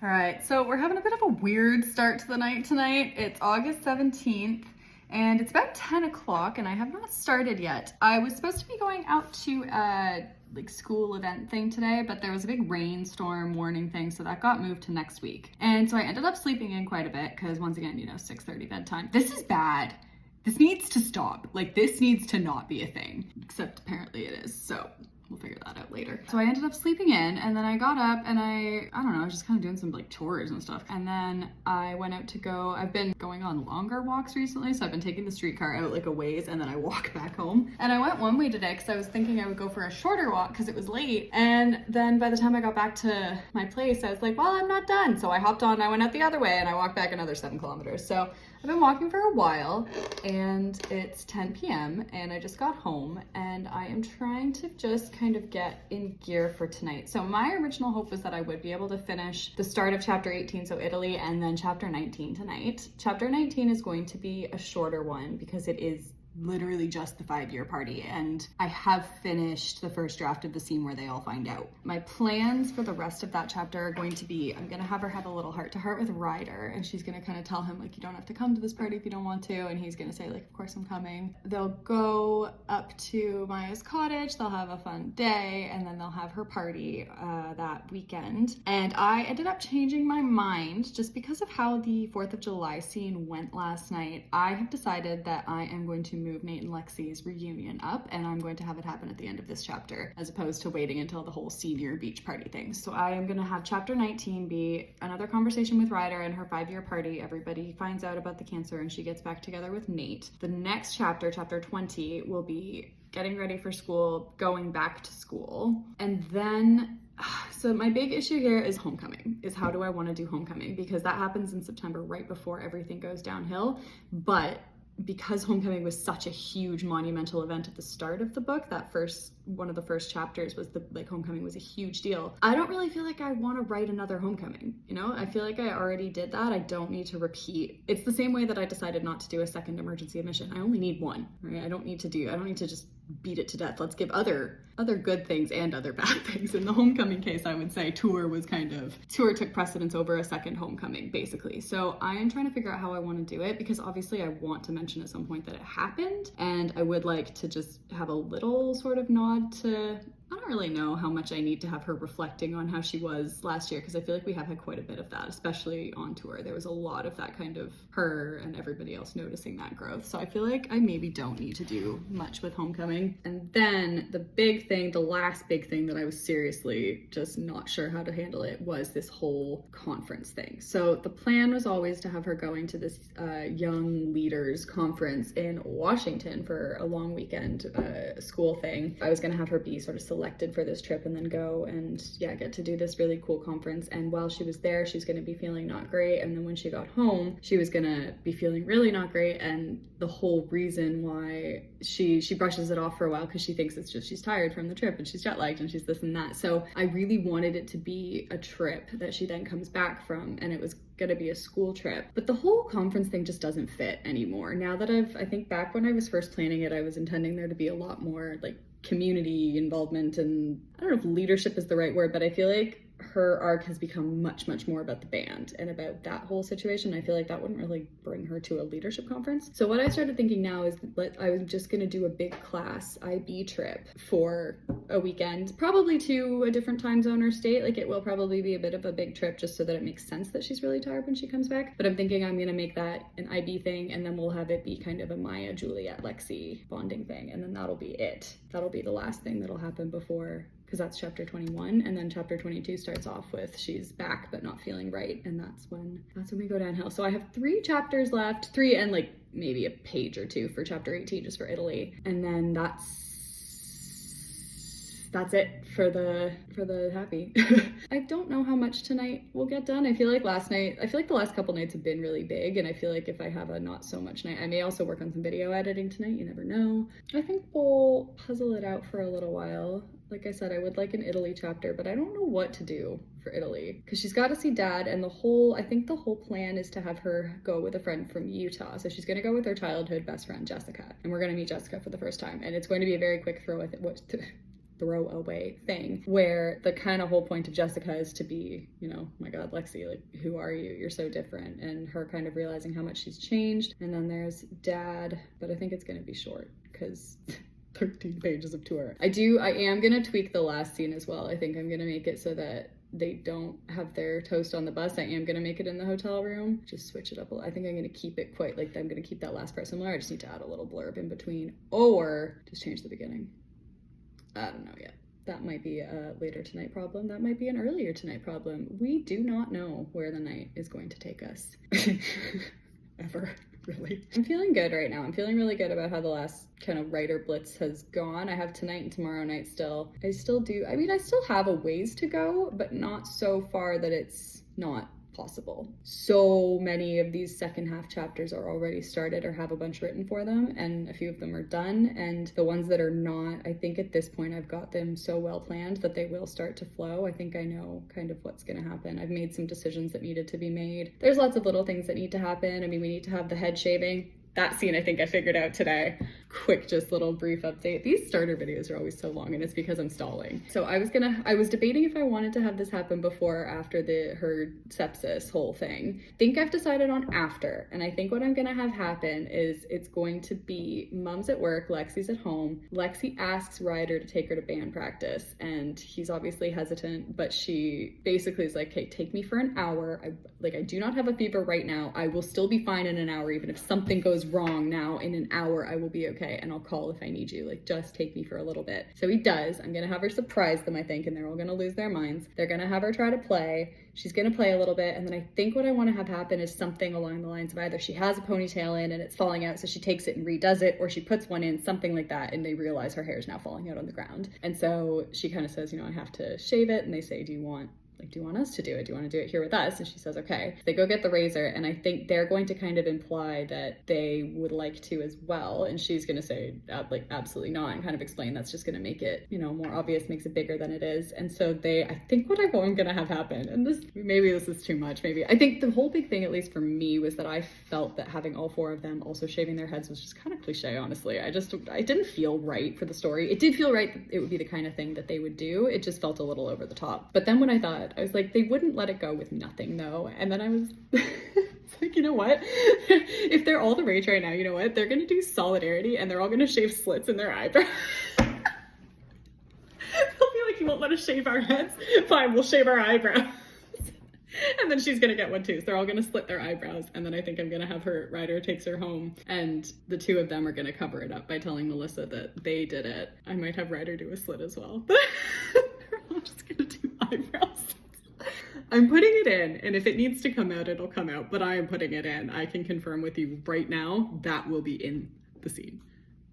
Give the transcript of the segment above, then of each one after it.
All right, so we're having a bit of a weird start to the night tonight. It's August 17th and it's about 10 o'clock and I have not started yet. I was supposed to be going out to a school event thing today, but there was a big rainstorm warning thing, so that got moved to next week. And so I ended up sleeping in quite a bit because once again, 6:30 bedtime. This is bad. This needs to stop. This needs to not be a thing, except apparently it is, so we'll figure that out later. So I ended up sleeping in and then I got up and I don't know, I was just kind of doing some chores and stuff. And then I went out to go, I've been going on longer walks recently. So I've been taking the streetcar out a ways and then I walk back home. And I went one way today because I was thinking I would go for a shorter walk because it was late. And then by the time I got back to my place, I was like, well, I'm not done. So I hopped on, I went out the other way and I walked back another 7 kilometers. So I've been walking for a while and it's 10 p.m. and I just got home and I am trying to just kind of get in gear for tonight. So my original hope was that I would be able to finish the start of chapter 18, so Italy, and then chapter 19 tonight. Chapter 19 is going to be a shorter one because it is literally just the 5-year party, and I have finished the first draft of the scene where they all find out. My plans for the rest of that chapter are going to be, I'm gonna have her have a little heart-to-heart with Ryder, and she's gonna kind of tell him you don't have to come to this party if you don't want to, and he's gonna say of course I'm coming. They'll go up to Maya's cottage, they'll have a fun day, and then they'll have her party that weekend. And I ended up changing my mind just because of how the 4th of July scene went last night. I have decided that I am going to move Nate and Lexi's reunion up, and I'm going to have it happen at the end of this chapter as opposed to waiting until the whole senior beach party thing. So I am going to have chapter 19 be another conversation with Ryder and her 5-year party. Everybody finds out about the cancer and she gets back together with Nate. The next chapter, chapter 20, will be getting ready for school, going back to school, and then so my big issue here is homecoming, is how do I want to do homecoming, because that happens in September right before everything goes downhill. But because homecoming was such a huge monumental event at the start of the book, that one of the first chapters was homecoming was a huge deal. I don't really feel like I want to write another homecoming, I feel like I already did that. I don't need to repeat. It's the same way that I decided not to do a second emergency admission. I only need one, right? I don't need to just beat it to death. Let's give other good things and other bad things. In the homecoming case, I would say tour took precedence over a second homecoming, basically. So I am trying to figure out how I want to do it, because obviously I want to mention at some point that it happened, and I would like to just have a little sort of nod to, I don't really know how much I need to have her reflecting on how she was last year, because I feel like we have had quite a bit of that, especially on tour. There was a lot of that kind of her and everybody else noticing that growth. So I feel like I maybe don't need to do much with homecoming. And then the last big thing that I was seriously just not sure how to handle it was this whole conference thing. So the plan was always to have her going to this young leaders conference in Washington for a long weekend school thing. I was gonna have her be sort of selected for this trip and then go and get to do this really cool conference. And while she was there, she's going to be feeling not great, and then when she got home she was going to be feeling really not great. And the whole reason why she brushes it off for a while, because she thinks it's just she's tired from the trip and she's jet lagged and she's this and that. So I really wanted it to be a trip that she then comes back from, and it was gonna be a school trip. But the whole conference thing just doesn't fit anymore. Now that I think back when I was first planning it, I was intending there to be a lot more community involvement, and I don't know if leadership is the right word, but I feel like her arc has become much more about the band and about that whole situation. I feel like that wouldn't really bring her to a leadership conference. So what I started thinking now is that I was just going to do a big class IB trip for a weekend, probably to a different time zone or state. It will probably be a bit of a big trip just so that it makes sense that she's really tired when she comes back. But I'm thinking I'm going to make that an IB thing, and then we'll have it be kind of a Maya, Juliet, Lexi bonding thing, and then that'll be it. That'll be the last thing that'll happen before, because that's chapter 21, and then chapter 22 starts off with she's back but not feeling right, and that's when we go downhill. So I have 3 chapters left, 3 and maybe a page or 2 for chapter 18 just for Italy, and then that's it for the happy. I don't know how much tonight will get done. I feel like the last couple nights have been really big, and I feel like if I have a not so much night, I may also work on some video editing tonight, you never know. I think we'll puzzle it out for a little while. Like I said, I would like an Italy chapter, but I don't know what to do for Italy, because she's got to see dad, and I think the whole plan is to have her go with a friend from Utah. So she's going to go with her childhood best friend, Jessica, and we're going to meet Jessica for the first time, and it's going to be a very quick throw with it. throwaway thing, where the kind of whole point of Jessica is to be, you know, my God, Lexi, like, who are you? You're so different. And her kind of realizing how much she's changed. And then there's Dad, but I think it's going to be short because 13 pages of tour. I am going to tweak the last scene as well. I think I'm going to make it so that they don't have their toast on the bus. I am going to make it in the hotel room. Just switch it up a little. I think I'm going to keep it quite, like, I'm going to keep that last part similar. I just need to add a little blurb in between, or just change the beginning. I don't know yet. That might be a later tonight problem. That might be an earlier tonight problem. We do not know where the night is going to take us. Ever. Really. I'm feeling good right now. I'm feeling really good about how the last kind of writer blitz has gone. I have tonight and tomorrow night still. I still have a ways to go, but not so far that it's not possible. So many of these second half chapters are already started or have a bunch written for them, and a few of them are done, and the ones that are not, I think at this point I've got them so well planned that they will start to flow. I think I know kind of what's going to happen. I've made some decisions that needed to be made. There's lots of little things that need to happen. I mean, we need to have the head shaving. That scene I think I figured out today. Quick, just little brief update. These starter videos are always so long, and it's because I'm stalling. So I was debating if I wanted to have this happen before or after her sepsis whole thing. Think I've decided on after, and I think what I'm gonna have happen is it's going to be Mom's at work, Lexi's at home. Lexi asks Ryder to take her to band practice, and he's obviously hesitant, but she basically is like, hey, take me for an hour. I do not have a fever right now. I will still be fine in an hour, even if something goes wrong now. In an hour I will be okay, and I'll call if I need you. Like, just take me for a little bit. So he does. I'm gonna have her surprise them, I think, and they're all gonna lose their minds. They're gonna have her try to play. She's gonna play a little bit, and then I think what I want to have happen is something along the lines of either she has a ponytail in and it's falling out, so she takes it and redoes it, or she puts one in, something like that, and they realize her hair is now falling out on the ground. And so she kind of says, you know, I have to shave it, and they say, do you want us to do it? Do you want to do it here with us? And she says, okay. So they go get the razor, and I think they're going to kind of imply that they would like to as well. And she's going to say, like, absolutely not, and kind of explain that's just going to make it, you know, more obvious, makes it bigger than it is. And so I think what I'm going to have happen, and maybe this is too much, I think the whole big thing, at least for me, was that I felt that having all four of them also shaving their heads was just kind of cliche, honestly. I didn't feel right for the story. It did feel right that it would be the kind of thing that they would do. It just felt a little over the top. But then when I thought, I was like, they wouldn't let it go with nothing though. And then I was like, you know what? If they're all the rage right now, you know what? They're going to do solidarity, and they're all going to shave slits in their eyebrows. They'll be like, you won't let us shave our heads? Fine, we'll shave our eyebrows. And then she's gonna get one too. So they're all gonna split their eyebrows. And then I think I'm gonna have Ryder takes her home, and the two of them are gonna cover it up by telling Melissa that they did it. I might have Ryder do a slit as well. They're all just gonna do eyebrows. I'm putting it in, and if it needs to come out, it'll come out, but I am putting it in. I can confirm with you right now that will be in the scene.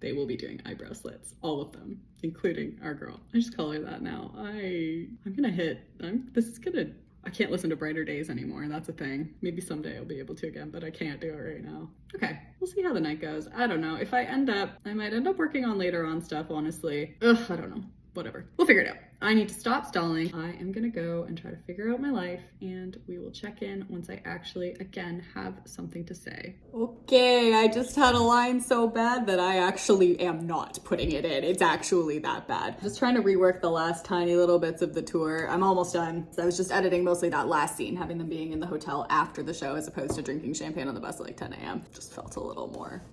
They will be doing eyebrow slits, all of them, including our girl. I just call her that now. I can't listen to Brighter Days anymore. That's a thing. Maybe someday I'll be able to again, but I can't do it right now. Okay, we'll see how the night goes. I don't know. I might end up working on later on stuff, honestly. I don't know. Whatever. We'll figure it out. I need to stop stalling. I am gonna go and try to figure out my life, and we will check in once I actually, again, have something to say. Okay, I just had a line so bad that I actually am not putting it in. It's actually that bad. Just trying to rework the last tiny little bits of the tour. I'm almost done. I was just editing mostly that last scene, having them being in the hotel after the show as opposed to drinking champagne on the bus at like 10 a.m. Just felt a little more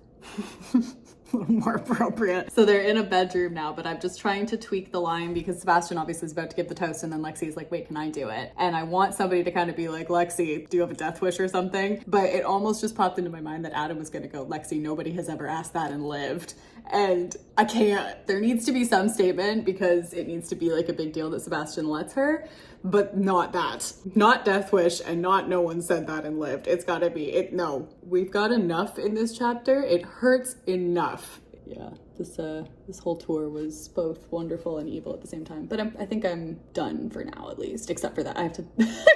appropriate. So they're in a bedroom now, but I'm just trying to tweak the line because Sebastian obviously is about to give the toast, and then Lexi's like, wait, can I do it? And I want somebody to kind of be like, Lexi, do you have a death wish or something? But it almost just popped into my mind that Adam was gonna go, Lexi, nobody has ever asked that and lived. And I can't. There needs to be some statement because it needs to be like a big deal that Sebastian lets her, but not that. Not death wish, and not no one said that and lived. It's gotta be, no, we've got enough in this chapter. It hurts enough. Yeah, this whole tour was both wonderful and evil at the same time. But I think I'm done for now, at least, except for that I have to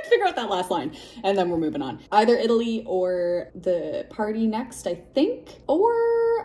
figure out that last line, and then we're moving on. Either Italy or the party next, I think, or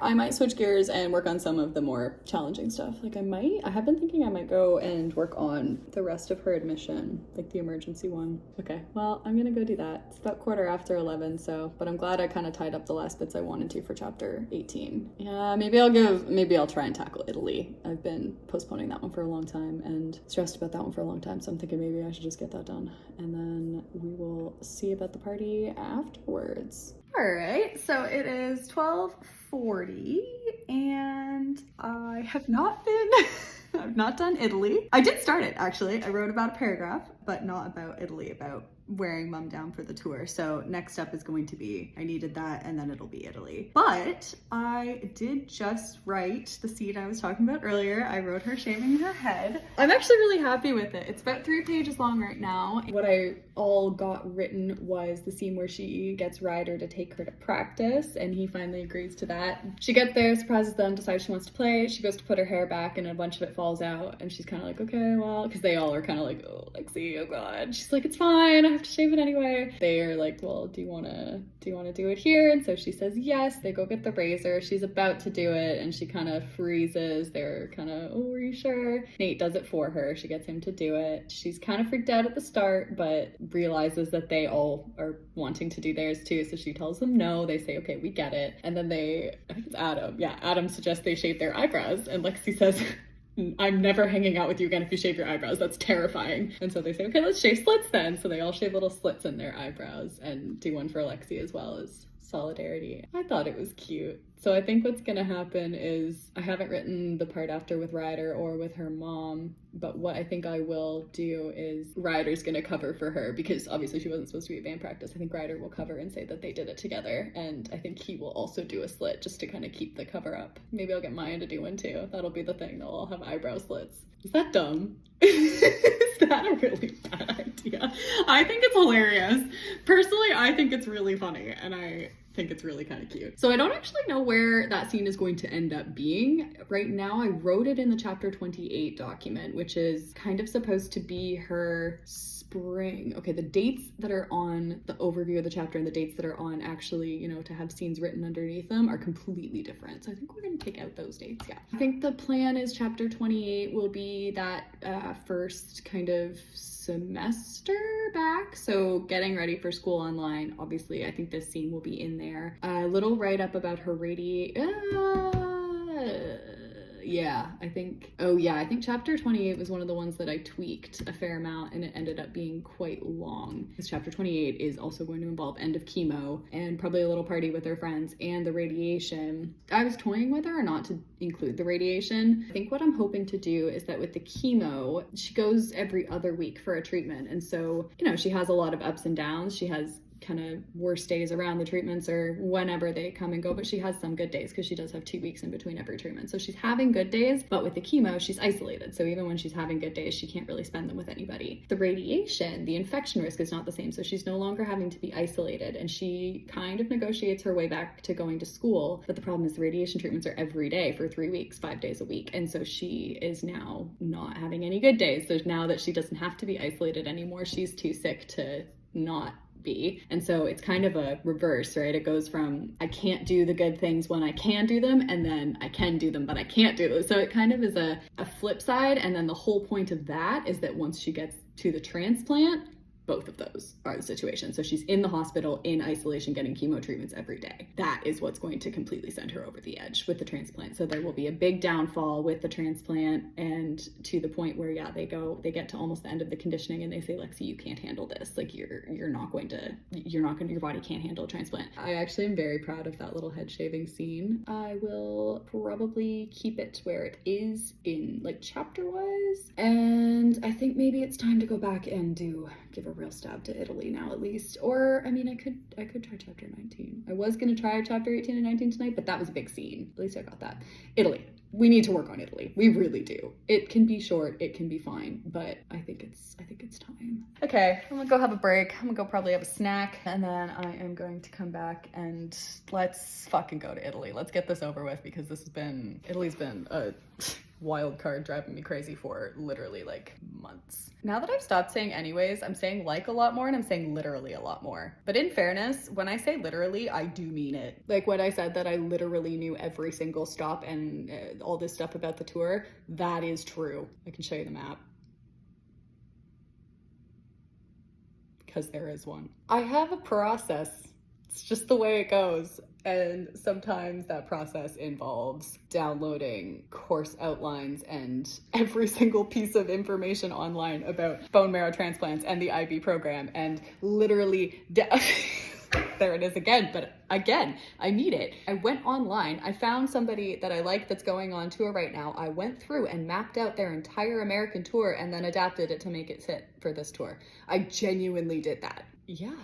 I might switch gears and work on some of the more challenging stuff. Like I have been thinking I might go and work on the rest of her admission, like the emergency one. Okay, well, I'm gonna go do that. It's about 11:15, so, but I'm glad I kind of tied up the last bits I wanted to for chapter 18. Yeah, maybe I'll try and tackle tackle Italy. I've been postponing that one for a long time and stressed about that one for a long time, so I'm thinking maybe I should just get that done. And then we will see about the party afterwards. All right, so it is 12:40 and I have not been, I've not done Italy. I did start it actually. I wrote about a paragraph, but not about Italy, about wearing mom down for the tour. So next up is going to be, I needed that and then it'll be Italy. But I did just write the scene I was talking about earlier. I wrote her shaving her head. I'm actually really happy with it. It's about 3 pages long right now. What I all got written was the scene where she gets Ryder to take her to practice and he finally agrees to that. She gets there, surprises them, decides she wants to play. She goes to put her hair back and a bunch of it falls out and she's kind of like, okay, well, because they all are kind of like, oh, Lexi, oh God. She's like, it's fine, I have to shave it anyway. They are like, well, do you want to do it here? And so she says yes. They go get the razor. She's about to do it and she kind of freezes. They're kind of, oh, are you sure? Nate does it for her. She gets him to do it. She's kind of freaked out at the start, but realizes that they all are wanting to do theirs too. So she tells them no. They say, okay, we get it. And then I think it's Adam. Yeah, Adam suggests they shave their eyebrows. And Lexi says, I'm never hanging out with you again if you shave your eyebrows. That's terrifying. And so they say, okay, let's shave slits then. So they all shave little slits in their eyebrows and do one for Alexi as well as solidarity. I thought it was cute. So I think what's gonna happen is, I haven't written the part after with Ryder or with her mom, but what I think I will do is Ryder's gonna cover for her because obviously she wasn't supposed to be at band practice. I think Ryder will cover and say that they did it together, and I think he will also do a slit just to kind of keep the cover up. Maybe I'll get Maya to do one too. That'll be the thing. They'll all have eyebrow slits. Is that dumb? Is that a really bad idea? I think it's hilarious. Personally, I think it's really funny and I think it's really kind of cute. So I don't actually know where that scene is going to end up being. Right now, I wrote it in the chapter 28 document, which is kind of supposed to be her spring. Okay, the dates that are on the overview of the chapter and the dates that are on actually, you know, to have scenes written underneath them are completely different. So I think we're gonna take out those dates, yeah. I think the plan is chapter 28 will be that first kind of semester back, so getting ready for school online. Obviously, I think this scene will be in there. A little write-up about her I think chapter 28 was one of the ones that I tweaked a fair amount and it ended up being quite long. Because chapter 28 is also going to involve end of chemo and probably a little party with her friends and the radiation. I was toying whether or not to include the radiation. I think what I'm hoping to do is that with the chemo, she goes every other week for a treatment. And so, you know, she has a lot of ups and downs. She has kind of worst days around the treatments or whenever they come and go, but she has some good days because she does have 2 weeks in between every treatment. So she's having good days, but with the chemo, she's isolated. So even when she's having good days, she can't really spend them with anybody. The radiation, the infection risk is not the same. So she's no longer having to be isolated and she kind of negotiates her way back to going to school. But the problem is the radiation treatments are every day for 3 weeks, 5 days a week. And so she is now not having any good days. So now that she doesn't have to be isolated anymore, she's too sick to not be. And so it's kind of a reverse, right? It goes from I can't do the good things when I can do them, and then I can do them, but I can't do them. So it kind of is a flip side. And then the whole point of that is that once she gets to the transplant, both of those are the situation. So she's in the hospital in isolation getting chemo treatments every day. That is what's going to completely send her over the edge with the transplant. So there will be a big downfall with the transplant, and to the point where, yeah, they get to almost the end of the conditioning and they say, Lexi, you can't handle this. Like your body can't handle a transplant. I actually am very proud of that little head shaving scene. I will probably keep it where it is in like chapter wise. And I think maybe it's time to go back and give a real stab to Italy now at least. Or I mean, I could try chapter 19. I was gonna try chapter 18 and 19 tonight, but that was a big scene. At least I got that. Italy. We need to work on Italy. We really do. It can be short, it can be fine, but I think it's time. Okay, I'm gonna go have a break. I'm gonna go probably have a snack, and then I am going to come back and let's fucking go to Italy. Let's get this over with because Italy's been a wild card driving me crazy for literally like months. Now that I've stopped saying anyways, I'm saying like a lot more and I'm saying literally a lot more. But in fairness, when I say literally, I do mean it. Like when I said that I literally knew every single stop and all this stuff about the tour, that is true. I can show you the map. Because there is one. I have a process It's just the way it goes. And sometimes that process involves downloading course outlines and every single piece of information online about bone marrow transplants and the IB program, and literally there it is again, but again, I need it. I went online, I found somebody that I like that's going on tour right now. I went through and mapped out their entire American tour and then adapted it to make it fit for this tour. I genuinely did that. Yeah,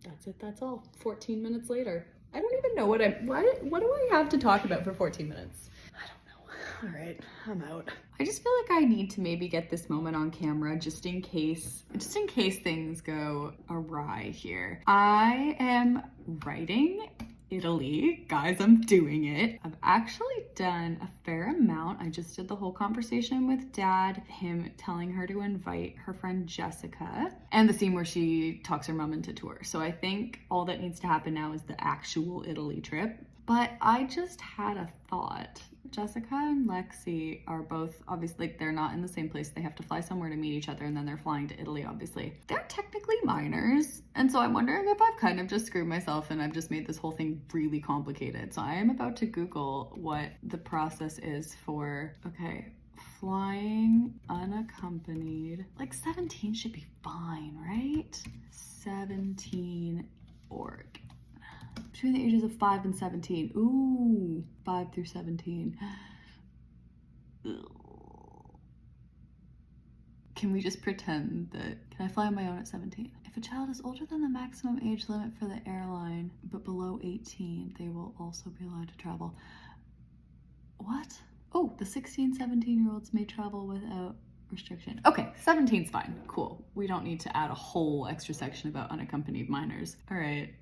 that's it, that's all. 14 minutes later. I don't even know what do I have to talk about for 14 minutes? I don't know. All right, I'm out. I just feel like I need to maybe get this moment on camera just in case things go awry here. I am writing Italy. Guys, I'm doing it. I've actually done a fair amount. I just did the whole conversation with Dad, him telling her to invite her friend Jessica, and the scene where she talks her mom into tour. So I think all that needs to happen now is the actual Italy trip. But I just had a thought. Jessica and Lexi are both, obviously, they're not in the same place. They have to fly somewhere to meet each other, and then they're flying to Italy, obviously. They're technically minors, and so I'm wondering if I've kind of just screwed myself and I've just made this whole thing really complicated. So I am about to Google what the process is for, okay, flying unaccompanied. Like 17 should be fine, right? 17 org. Between the ages of 5 and 17. Ooh, 5 through 17. Can we just pretend that, can I fly on my own at 17? If a child is older than the maximum age limit for the airline, but below 18, they will also be allowed to travel. What? Oh, the 16, 17-year-olds may travel without restriction. Okay, 17's fine, cool. We don't need to add a whole extra section about unaccompanied minors. All right.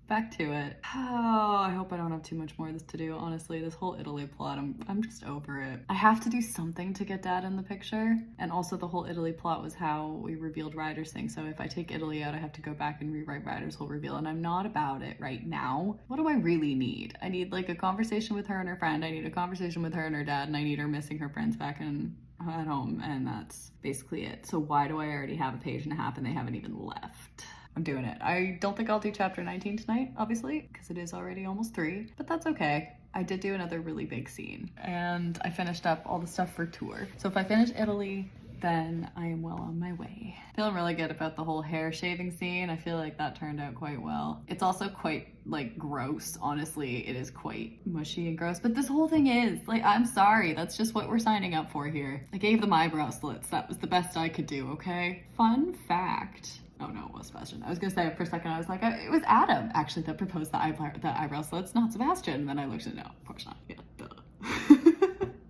Back to it. Oh, I hope I don't have too much more of this to do. Honestly, this whole Italy plot, I'm just over it. I have to do something to get Dad in the picture. And also the whole Italy plot was how we revealed Ryder's thing. So if I take Italy out, I have to go back and rewrite Ryder's whole reveal. And I'm not about it right now. What do I really need? I need like a conversation with her and her friend. I need a conversation with her and her dad. And I need her missing her friends back at home. And that's basically it. So why do I already have a page and a half and they haven't even left? I'm doing it. I don't think I'll do chapter 19 tonight, obviously, because it is already almost 3, but that's okay. I did do another really big scene, and I finished up all the stuff for tour. So if I finish Italy, then I am well on my way. Feeling really good about the whole hair shaving scene. I feel like that turned out quite well. It's also quite like gross, honestly. It is quite mushy and gross, but this whole thing is like, I'm sorry, that's just what we're signing up for here. I gave them eyebrow slits. That was the best I could do, okay? Fun fact. Oh no, it was Sebastian. I was gonna say for a second, I was like, it was Adam actually that proposed the eyebrow slits, not Sebastian. And then I looked at no, of course not. Yeah, duh.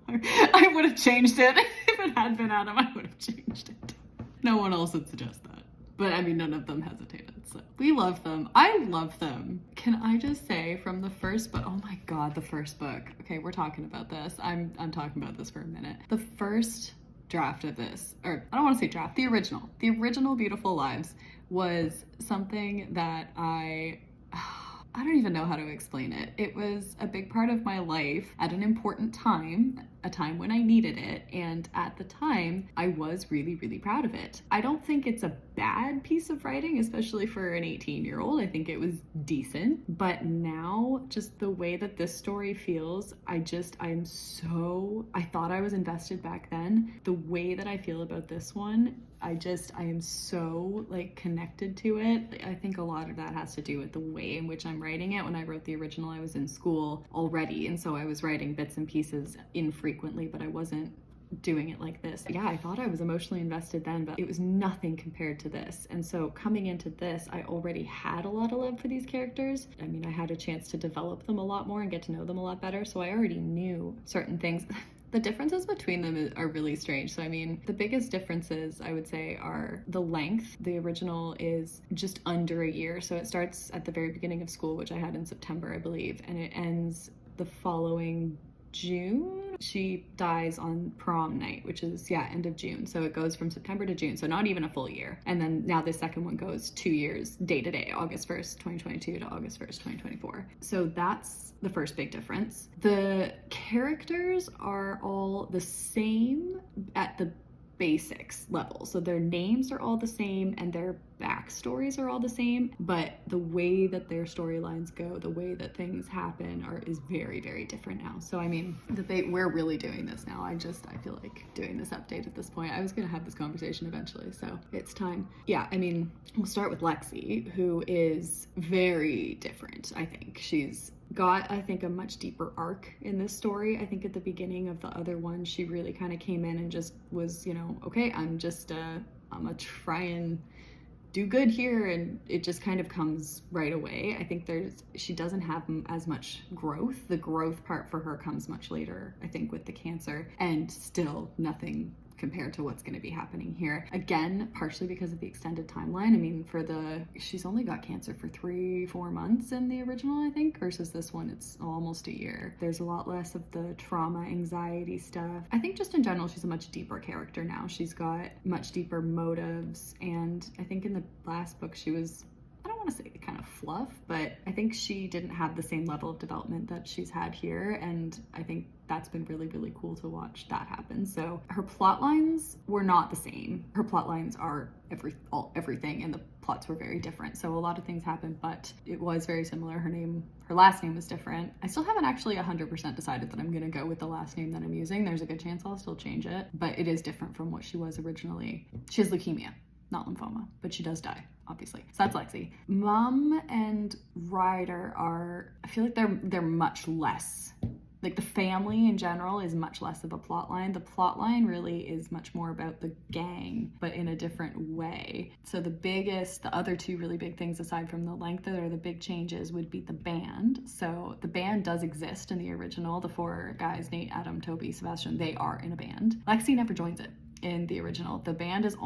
I would have changed it. If it had been Adam, I would have changed it. No one else would suggest that. But I mean, none of them hesitated. So we love them. I love them. Can I just say from the first book, oh my God, the first book. Okay, we're talking about this. I'm talking about this for a minute. The first draft of this, or I don't want to say draft, the original Beautiful Lives was something that I don't even know how to explain it. It was a big part of my life at an important time, a time when I needed it. And at the time, I was really, really proud of it. I don't think it's a bad piece of writing, especially for an 18-year-old. I think it was decent. But now, just the way that this story feels, I thought I was invested back then. The way that I feel about this one, I am so like connected to it. I think a lot of that has to do with the way in which I'm writing it. When I wrote the original, I was in school already, and so I was writing bits and pieces infrequently, but I wasn't doing it like this. Yeah, I thought I was emotionally invested then, but it was nothing compared to this. And so coming into this, I already had a lot of love for these characters. I mean, I had a chance to develop them a lot more and get to know them a lot better, so I already knew certain things. The differences between them are really strange. So I mean, the biggest differences I would say are the length. The original is just under a year. So it starts at the very beginning of school, which I had in September, I believe, and it ends the following June. She dies on prom night, which is, yeah, end of June. So it goes from September to June, so not even a full year. And then now the second one goes 2 years, day to day, August 1st, 2022 to August 1st, 2024. So that's the first big difference. The characters are all the same at the basics level. So their names are all the same and their backstories are all the same, but the way that their storylines go, the way that things happen is very, very different now. So I mean, we're really doing this now. I feel like doing this update at this point. I was gonna have this conversation eventually, so it's time. Yeah, I mean, we'll start with Lexi, who is very different. I think she's got, I think, a much deeper arc in this story. I think at the beginning of the other one, she really kind of came in and just was, you know, okay, I'm gonna try and do good here, and it just kind of comes right away. I think she doesn't have as much growth. The growth part for her comes much later, I think, with the cancer, and still nothing compared to what's going to be happening here. Again, partially because of the extended timeline. I mean, she's only got cancer for 3-4 months in the original, I think, versus this one, it's almost a year. There's a lot less of the trauma, anxiety stuff. I think just in general, she's a much deeper character now. She's got much deeper motives, and I think in the last book she was, I don't want to say kind of fluff, but I think she didn't have the same level of development that she's had here, and I think that's been really, really cool to watch that happen. So her plot lines were not the same. Her plot lines are everything, and the plots were very different. So a lot of things happened, but it was very similar. Her last name was different. I still haven't actually 100% decided that I'm gonna go with the last name that I'm using. There's a good chance I'll still change it, but it is different from what she was originally. She has leukemia, not lymphoma, but she does die, obviously. So that's Lexi. Mom and Ryder I feel like they're much less, like the family in general is much less of a plot line. The plot line really is much more about the gang, but in a different way. So the other two really big things aside from the length or the big changes would be the band. So the band does exist in the original. The 4 guys, Nate, Adam, Toby, Sebastian, they are in a band. Lexi never joins it. In the original, the band is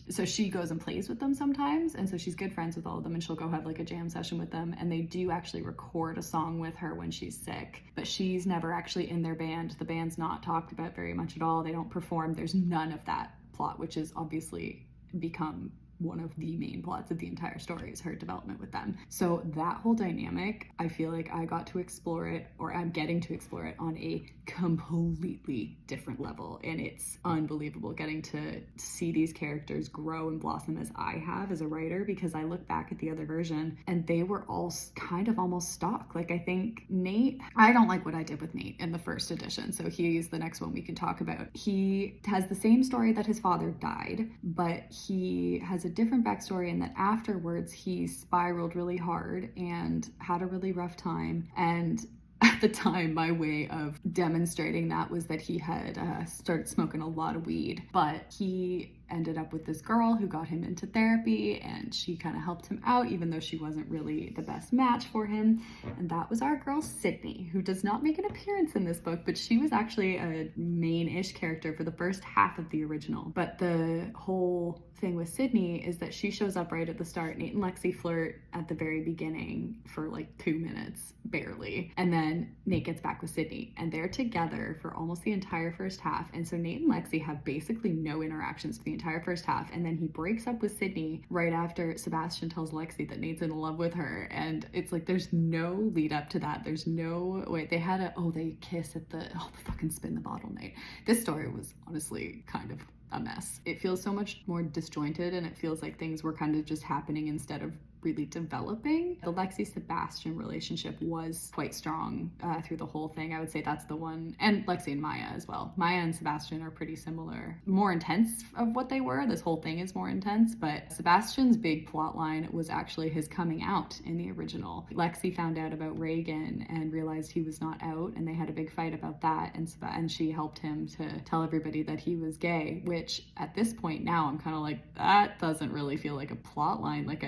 so she goes and plays with them sometimes, and so she's good friends with all of them, and she'll go have like a jam session with them, and they do actually record a song with her when she's sick, but she's never actually in their band. The band's not talked about very much at all. They don't perform. There's none of that plot, which has obviously become one of the main plots of the entire story, is her development with them. So that whole dynamic, I feel like I got to explore it, or I'm getting to explore it on a completely different level, and it's unbelievable getting to see these characters grow and blossom as I have as a writer, because I look back at the other version and they were all kind of almost stock. Like, I think Nate, I don't like what I did with Nate in the first edition, so he's the next one we can talk about. He has the same story that his father died, but he has a different backstory in that afterwards he spiraled really hard and had a really rough time. And at the time, my way of demonstrating that was that he had started smoking a lot of weed, but he ended up with this girl who got him into therapy, and she kind of helped him out even though she wasn't really the best match for him. And that was our girl Sydney, who does not make an appearance in this book, but she was actually a main-ish character for the first half of the original. But the whole thing with Sydney is that she shows up right at the start. Nate and Lexi flirt at the very beginning for like 2 minutes, barely, and then Nate gets back with Sydney, and they're together for almost the entire first half. And so Nate and Lexi have basically no interactions for the entire first half, and then he breaks up with Sydney right after Sebastian tells Lexi that Nate's in love with her, and it's like there's no lead up to that. There's no way. They kiss at the fucking spin the bottle night. This story was honestly kind of a mess. It feels so much more disjointed, and it feels like things were kind of just happening instead of really developing. The Lexi-Sebastian relationship was quite strong through the whole thing. I would say that's the one, and Lexi and Maya as well. Maya and Sebastian are pretty similar, more intense of what they were. This whole thing is more intense, but Sebastian's big plot line was actually his coming out in the original. Lexi found out about Reagan and realized he was not out, and they had a big fight about that, and she helped him to tell everybody that he was gay, which at this point now I'm kind of like, that doesn't really feel like a plot line. Like,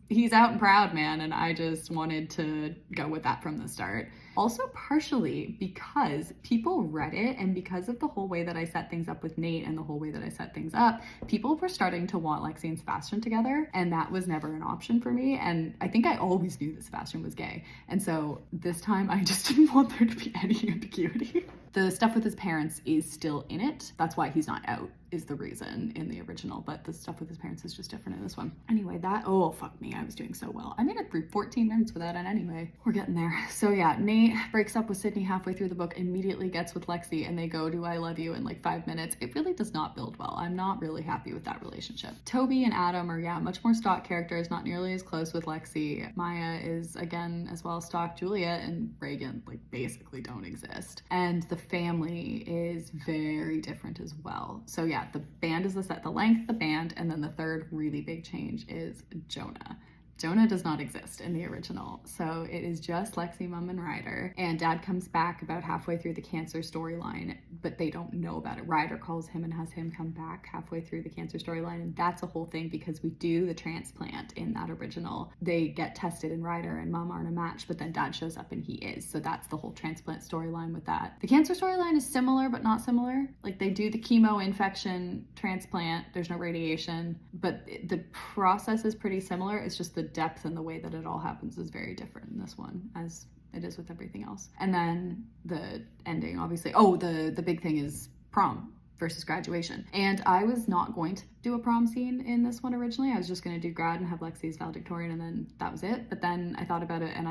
he's out and proud, man, and I just wanted to go with that from the start. Also partially because people read it, and because of the whole way that I set things up with Nate and the whole way that I set things up, people were starting to want Lexi and Sebastian together, and that was never an option for me. And I think I always knew that Sebastian was gay, and so this time I just didn't want there to be any ambiguity. The stuff with his parents is still in it. That's why he's not out, is the reason in the original, but the stuff with his parents is just different in this one. Anyway, oh, fuck me, I was doing so well. I made it through 14 minutes without it anyway. We're getting there. So yeah, Nate breaks up with Sydney halfway through the book, immediately gets with Lexi, and they go to I love you in like 5 minutes. It really does not build well. I'm not really happy with that relationship. Toby and Adam are, yeah, much more stock characters, not nearly as close with Lexi. Maya is, again, as well stock. Juliet and Reagan, like, basically don't exist. And the family is very different as well. So yeah, the band is the length of the band, and then the third really big change is Jonah. Jonah does not exist in the original, so it is just Lexi, Mum, and Ryder. And Dad comes back about halfway through the cancer storyline, but they don't know about it. Ryder calls him and has him come back halfway through the cancer storyline, and that's a whole thing because we do the transplant in that original. They get tested, and Ryder and Mum aren't a match, but then Dad shows up and he is. So that's the whole transplant storyline with that. The cancer storyline is similar, but not similar. Like, they do the chemo infection transplant, there's no radiation, but the process is pretty similar. It's just the depth and the way that it all happens is very different in this one, as it is with everything else. And then the ending, obviously. Oh, the big thing is prom versus graduation. And I was not going to do a prom scene in this one originally. I was just going to do grad and have Lexi's valedictorian, and then that was it. But then I thought about it, and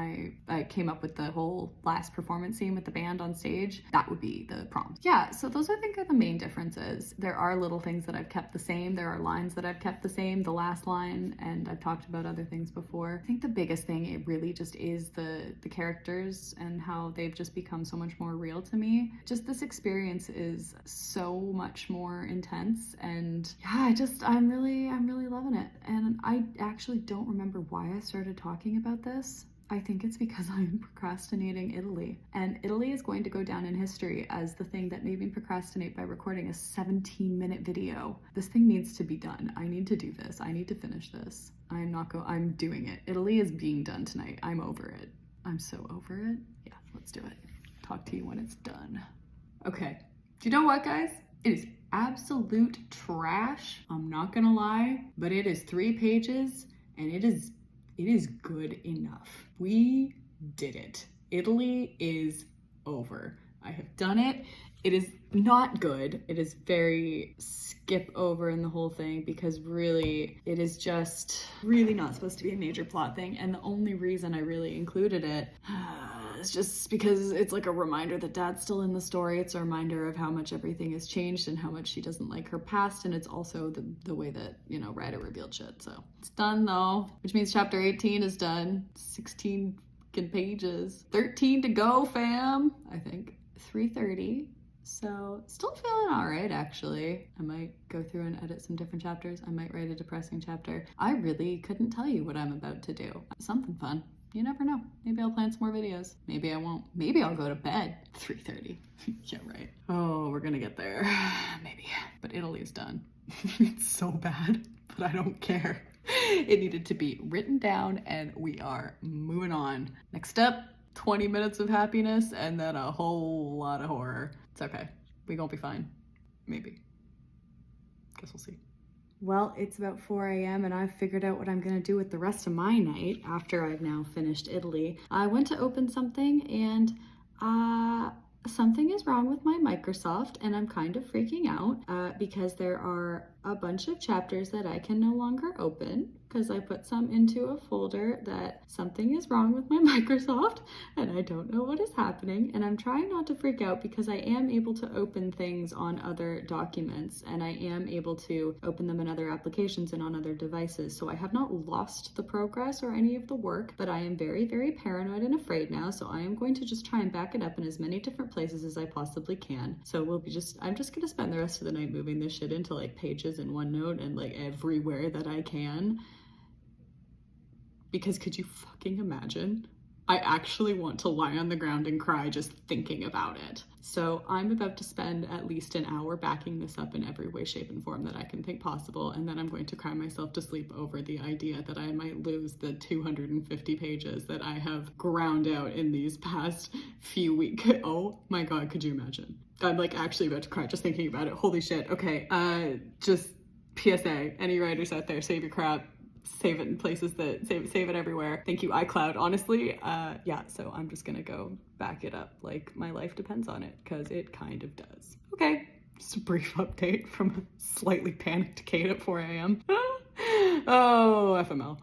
I came up with the whole last performance scene with the band on stage. That would be the prom. Yeah, so those I think are the main differences. There are little things that I've kept the same. There are lines that I've kept the same, the last line, and I've talked about other things before. I think the biggest thing, it really just is the characters and how they've just become so much more real to me. Just this experience is so much more intense, and yeah, I'm really loving it. And I actually don't remember why I started talking about this. I think it's because I'm procrastinating Italy, and Italy is going to go down in history as the thing that made me procrastinate by recording a 17-minute video. This thing needs to be done. I need to do this. I need to finish this. I'm doing it. Italy is being done tonight. I'm over it. I'm so over it. Yeah, let's do it. Talk to you when it's done. Okay. Do you know what, guys? It is absolute trash. I'm not gonna lie, but it is 3 pages, and it is good enough. We did it. Italy is over. I have done it. It is not good. It is very skip over in the whole thing, because really it is just really not supposed to be a major plot thing. And the only reason I really included it is just because it's like a reminder that Dad's still in the story. It's a reminder of how much everything has changed and how much she doesn't like her past. And it's also the way that, you know, Ryder revealed shit. So it's done though, which means chapter 18 is done. 16 pages. 13 to go, fam. I think 3:30. So still feeling all right, actually. I might go through and edit some different chapters. I might write a depressing chapter. I really couldn't tell you what I'm about to do. Something fun. You never know. Maybe I'll plan some more videos. Maybe I won't. Maybe I'll go to bed. 3:30. Yeah, right. Oh, we're gonna get there. Maybe. But Italy's done. It's so bad, but I don't care. It needed to be written down, and we are moving on. Next up, 20 minutes of happiness, and then a whole lot of horror. It's okay. We gonna be fine. Maybe. Guess we'll see. Well, it's about 4 a.m. and I've figured out what I'm gonna do with the rest of my night after I've now finished Italy. I went to open something, and something is wrong with my Microsoft, and I'm kind of freaking out because there are a bunch of chapters that I can no longer open because I put some into a folder that something is wrong with my Microsoft, and I don't know what is happening. And I'm trying not to freak out because I am able to open things on other documents, and I am able to open them in other applications and on other devices. So I have not lost the progress or any of the work, but I am very, very paranoid and afraid now. So I am going to just try and back it up in as many different places as I possibly can. So I'm just gonna spend the rest of the night moving this shit into like Pages in OneNote and like everywhere that I can. Because could you fucking imagine? I actually want to lie on the ground and cry just thinking about it. So I'm about to spend at least an hour backing this up in every way, shape, and form that I can think possible, and then I'm going to cry myself to sleep over the idea that I might lose the 250 pages that I have ground out in these past few weeks. Oh my God, could you imagine? I'm like actually about to cry just thinking about it. Holy shit. Okay, just PSA, any writers out there, save your crap. save it in places that save it everywhere. Thank you, iCloud. Honestly, yeah, so I'm just gonna go back it up like my life depends on it, because it kind of does. Okay, just a brief update from a slightly panicked Kate at 4 a.m. Oh, FML.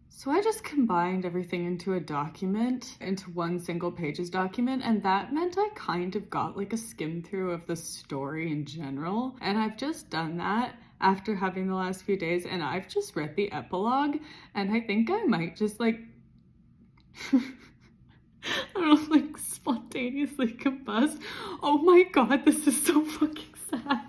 So I just combined everything into a document, into one single pages document, and that meant I kind of got like a skim through of the story in general. And I've just done that after having the last few days, and I've just read the epilogue, and I think I might just like, I don't know, like spontaneously combust. Oh my god, this is so fucking sad.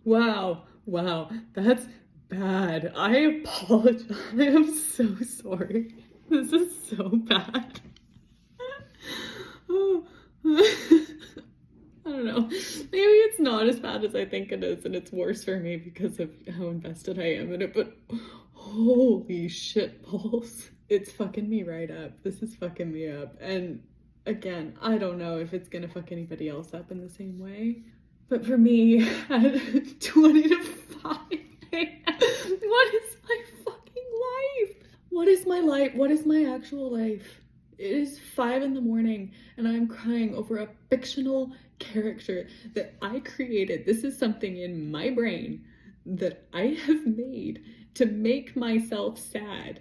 Wow, that's bad. I apologize. I am so sorry. This is so bad. Oh. I don't know. Maybe it's not as bad as I think it is, and it's worse for me because of how invested I am in it, but holy shit balls. It's fucking me right up. This is fucking me up. And again, I don't know if it's gonna fuck anybody else up in the same way. But for me, at 20 to 5 a.m., what is my fucking life? What is my life? What is my actual life? It is 5 in the morning and I'm crying over a fictional character that I created. This is something in my brain that I have made to make myself sad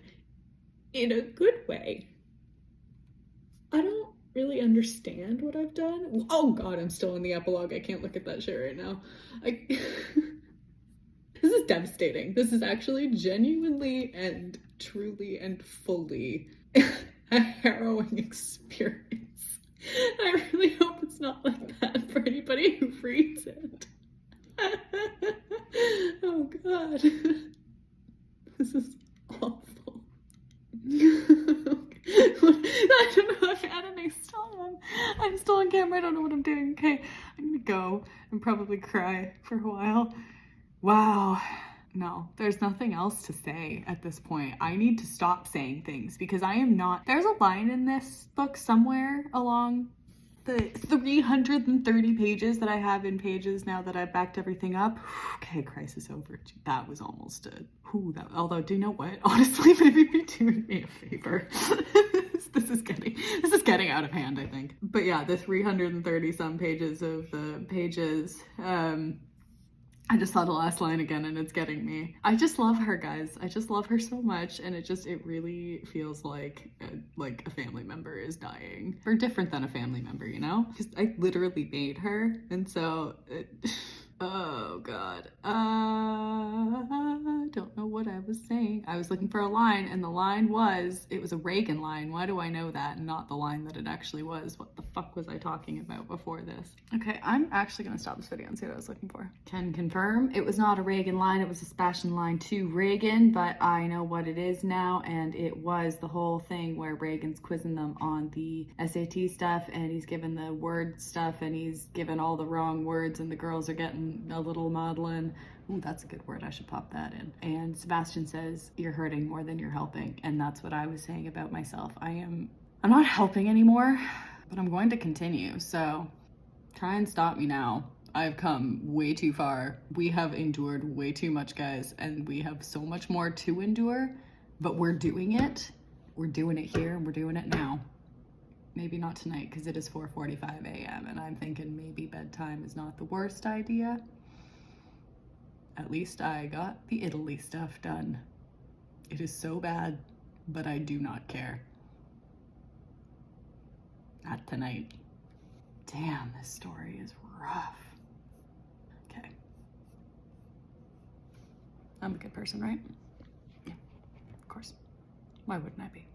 in a good way. I don't really understand what I've done. Oh god, I'm still in the epilogue. I can't look at that shit right now. This is devastating. This is actually genuinely and truly and fully a harrowing experience. I really hope it's not like that for anybody who reads it. Oh god. This is awful. I don't know if editing's still on. I'm still on camera. I don't know what I'm doing. Okay, I'm gonna go and probably cry for a while. Wow. No, there's nothing else to say at this point. I need to stop saying things because I am not. There's a line in this book somewhere along the 330 pages that I have in Pages now that I've backed everything up. Okay, crisis over. That was almost a although, do you know what? Honestly, maybe be doing me a favor. This is getting out of hand, I think. But yeah, the 330 some pages of the Pages, I just saw the last line again and it's getting me. I just love her, guys. I just love her so much, and it really feels like a family member is dying. Or different than a family member, you know? Because I literally made her, and so oh god. I don't know what I was saying. I was looking for a line, and the line was, it was a Reagan line. Why do I know that and not the line that it actually was? What the fuck was I talking about before this? Okay, I'm actually gonna stop this video and see what I was looking for. Can confirm it was not a Reagan line, it was a Sebastian line to Reagan, but I know what it is now, and it was the whole thing where Reagan's quizzing them on the SAT stuff, and he's given the word stuff, and he's given all the wrong words, and the girls are getting a little maudlin. Ooh, that's a good word. I should pop that in. And Sebastian says, you're hurting more than you're helping. And that's what I was saying about myself. I'm not helping anymore, but I'm going to continue. So try and stop me now. I've come way too far. We have endured way too much, guys, and we have so much more to endure, but we're doing it. We're doing it here, and we're doing it now. Maybe not tonight, because it is 4:45 a.m. and I'm thinking maybe bedtime is not the worst idea. At least I got the Italy stuff done. It is so bad, but I do not care. Not tonight. Damn, this story is rough. Okay. I'm a good person, right? Yeah, of course. Why wouldn't I be?